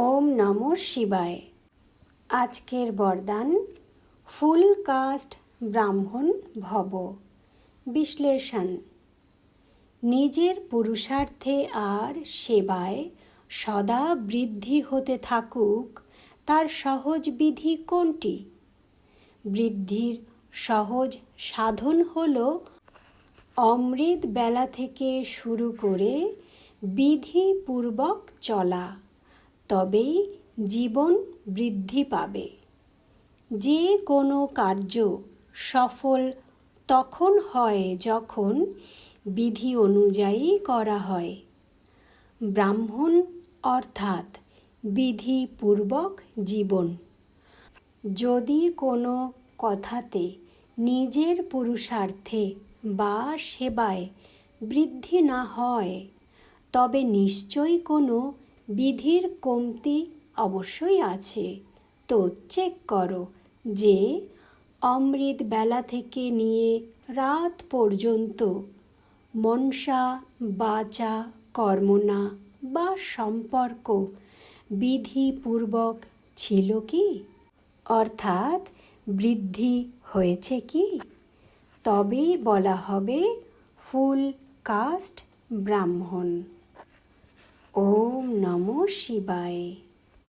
ওম নমঃ শিবায়। আজকের বরদান ফুল কাস্ট ব্রাহ্মণ ভব। বিশ্লেষণ। নিজের পুরুষার্থে আর সেবায় সদা বৃদ্ধি হতে থাকুক, তার সহজ বিধি কোনটি? বৃদ্ধির সহজ সাধন হল অমৃত বেলা থেকে শুরু করে বিধিপূর্বক চলা, তবেই জীবন বৃদ্ধি পাবে। যে কোনো কার্য সফল তখন হয় যখন বিধি অনুযায়ী করা হয়। ব্রাহ্মণ অর্থাৎ বিধিপূর্বক জীবন। যদি কোনো কথাতে নিজের পুরুষার্থে বা সেবায় বৃদ্ধি না হয়, তবে নিশ্চয়ই কোনো বিধির কমতি অবশ্যই আছে। তো চেক করো যে অমৃত বেলা থেকে নিয়ে রাত পর্যন্ত মনসা বাচা কর্মণা বা সম্পর্ক বিধিপূর্বক ছিল কি, অর্থাৎ বৃদ্ধি হয়েছে কি? তবেই বলা হবে ফুল কাস্ট ব্রাহ্মণ। ওম নমঃ শিবায়।